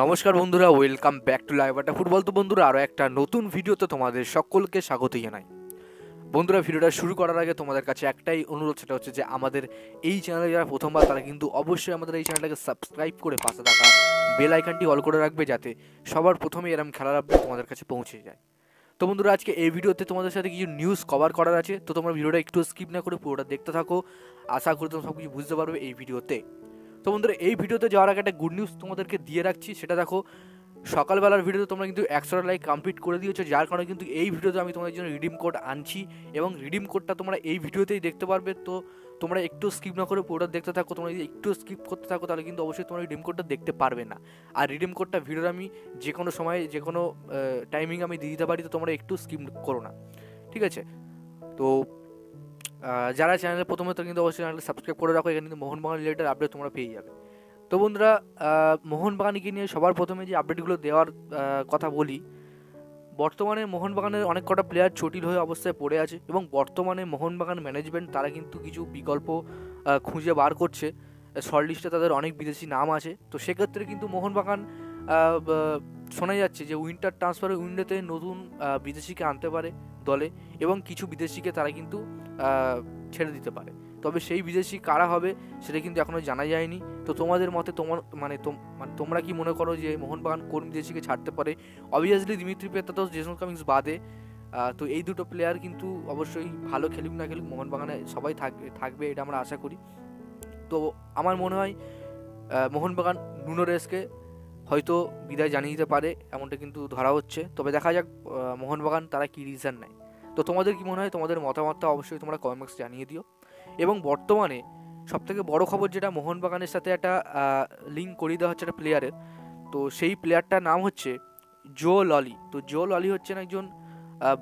নমস্কার বন্ধুরা, welcome back to live আড্ডা ফুটবল। তো বন্ধুরা, আরও একটা নতুন ভিডিওতে তোমাদের সকলকে স্বাগত জানাই। বন্ধুরা, ভিডিওটা শুরু করার আগে তোমাদের কাছে একটাই অনুরোধ, সেটা হচ্ছে যে আমাদের এই চ্যানেলে যারা প্রথমবার তারা কিন্তু অবশ্যই আমাদের এই চ্যানেলটাকে সাবস্ক্রাইব করে পাশে থাকা বেল আইকনটি অল করে রাখবে, যাতে সবার প্রথমে এরকম খেলার আপডেট তোমাদের কাছে পৌঁছে যায়। তো বন্ধুরা, আজকে এই ভিডিওতে তোমাদের সাথে কিছু নিউজ কভার করার আছে, তো তোমরা ভিডিওটা একটু স্কিপ না করে পুরোটা দেখতে থাকো। আশা করি তোমরা সব কিছু বুঝতে পারবে এই ভিডিওতে। তো বন্ধুরা, এই ভিডিওতে যাওয়ার আগে একটা গুড নিউজ তোমাদেরকে দিয়ে রাখছি, সেটা দেখো। সকালবেলার ভিডিওতে তোমরা কিন্তু 100টা লাইক কমপ্লিট করে দিয়েছো, যার কারণে কিন্তু এই ভিডিওতে আমি তোমাদের জন্য রিডিম কোড আনছি, এবং রিডিম কোডটা তোমরা এই ভিডিওতেই দেখতে পারবে। তো তোমরা একটু স্কিপ না করে পুরোটা দেখতে থাকো। তোমরা যদি একটু স্কিপ করতে থাকো তাহলে কিন্তু অবশ্যই তোমরা রিডিম কোডটা দেখতে পারবে না। আর রিডিম কোডটা ভিডিওর আমি যে কোনো সময় যে কোনো টাইমিং আমি দিয়ে দিতে পারি, তো তোমরা একটু স্কিপ করো না, ঠিক আছে? তো যারা চ্যানেলে প্রথমে তো কিন্তু অবশ্যই চ্যানেলটা সাবস্ক্রাইব করে রাখো, এখানে কিন্তু মোহনবাগান রিলেটেড আপডেট তোমরা পেয়ে যাবে। তো বন্ধুরা, মোহনবাগানকে নিয়ে সবার প্রথমে যে আপডেটগুলো দেওয়ার কথা বলি। বর্তমানে মোহনবাগানের অনেক কটা প্লেয়ার জটিল হয়ে অবস্থায় পড়ে আছে, এবং বর্তমানে মোহনবাগান ম্যানেজমেন্ট তারা কিন্তু কিছু বিকল্প খুঁজে বার করছে। শর্ট লিস্টে তাদের অনেক বিদেশি নাম আছে, তো সেক্ষেত্রে কিন্তু মোহনবাগান শোনা যাচ্ছে যে উইন্টার ট্রান্সফারের উইন্ডোতে নতুন বিদেশিকে আনতে পারে দলে, এবং কিছু বিদেশিকে তারা কিন্তু ছেড়ে দিতে পারে। তবে সেই বিদেশি কারা হবে সেটা কিন্তু এখনও জানা যায়নি। তো তোমাদের মতে তোমরা কি মনে করো যে মোহনবাগান কোন বিদেশিকে ছাড়তে পারে? Obviously Dmitry Petratos, Jason Cummings বাদে। তো এই দুটো প্লেয়ার কিন্তু অবশ্যই ভালো খেলুক না খেলুক, মোহনবাগানে সবাই থাকবে এটা আমরা আশা করি। তো আমার মনে হয় মোহনবাগান নুনো রেসকে হয়তো বিদায় জানিয়ে দিতে পারে, এমনটা কিন্তু ধরা হচ্ছে। তবে দেখা যাক মোহনবাগান তারা কী রিজন নেয়। তো তোমাদের কি মনে হয়? তোমাদের মতামতটা অবশ্যই তোমরা কমেন্ট বক্সে জানিয়ে দিও। এবং বর্তমানে সবথেকে বড় খবর যেটা, মোহনবাগানের সাথে একটা লিঙ্ক করিয়ে দেওয়া হচ্ছে একটা প্লেয়ারের। তো সেই প্লেয়ারটার নাম হচ্ছে জো ললি। তো জো ললি হচ্ছেন একজন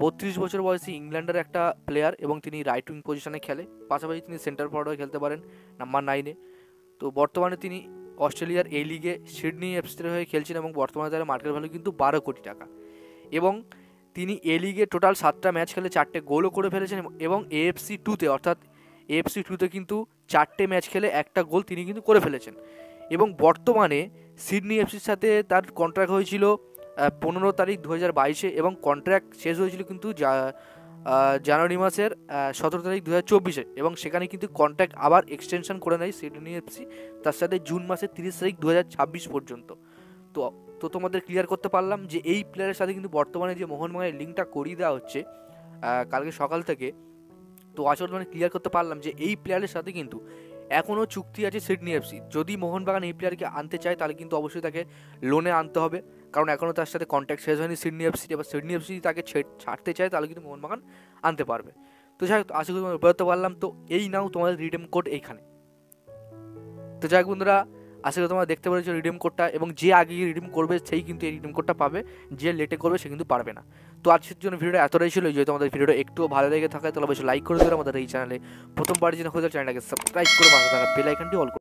32 বছর বয়সী ইংল্যান্ডের একটা প্লেয়ার, এবং তিনি রাইট উইং পজিশনে খেলে, পাশাপাশি তিনি সেন্টার ফরওয়ার্ডে খেলতে পারেন নাম্বার 9-এ। তো বর্তমানে তিনি অস্ট্রেলিয়ার এই লিগে সিডনি এফসির হয়ে খেলছেন, এবং বর্তমানে তার মার্কেট ভ্যালু কিন্তু 12 কোটি টাকা। এবং তিনি এ লিগে টোটাল 7টা ম্যাচ খেলে 4টে গোলও করে ফেলেছেন, এবং AFC 2তে অর্থাৎ AFC 2তে কিন্তু 4টে ম্যাচ খেলে একটা গোল তিনি কিন্তু করে ফেলেছেন। এবং বর্তমানে সিডনি এফসির সাথে তার কন্ট্রাক্ট হয়েছিল 15 তারিখ 2022-এ, এবং কন্ট্রাক্ট শেষ হয়েছিল কিন্তু জানুয়ারি মাসের 17 তারিখ 2024-এ, এবং সেখানে কিন্তু কন্ট্রাক্ট আবার এক্সটেনশন করে নেয় সিডনি এফসি তার সাথে জুন মাসের 30 তারিখ 2026 পর্যন্ত। তো তো তোমাদের ক্লিয়ার করতে পারলাম যে এই প্লেয়ারের সাথে কিন্তু বর্তমানে যে মোহনবাগানের লিঙ্কটা করিয়ে দেওয়া হচ্ছে কালকে সকাল থেকে। তো আসলে মানে ক্লিয়ার করতে পারলাম যে এই প্লেয়ারের সাথে কিন্তু এখনও চুক্তি আছে সিডনি এফসি। যদি মোহনবাগান এই প্লেয়ারকে আনতে চায় তাহলে কিন্তু অবশ্যই তাকে লোনে আনতে হবে, কারণ এখনও তার সাথে কন্ট্যাক্ট শেষ হয়নি সিডনি এফসি। এবার সিডনি এফসি তাকে ছাড়তে চায় তাহলে কিন্তু মোহনবাগান আনতে পারবে। তো যাই হোক, আশা করি তোমরা বেরোতে পারলাম। তো এই নাও তোমাদের রিডেম কোড এইখানে। তো যাই হোক বন্ধুরা, আশা করি তোমরা দেখতে পেরেছো রিডিম কোডটা, এবং যে আগে রিডিম করবে সেই কিন্তু এই রিডিম কোডটা পাবে, যে লেটে করবে সে কিন্তু পারবে না। তো আজকের জন্য ভিডিওটা এতটাই ছিল। যদি তোমাদের ভিডিওটা একটুও ভালো লেগে থাকে তাহলে অবশ্যই লাইক করে দেবে, আমাদের এই চ্যানেলে প্রথমবার যেন হয়ে চ্যানেলটাকে সাবস্ক্রাইব করে পাশে থাকা বেল আইকনটি অল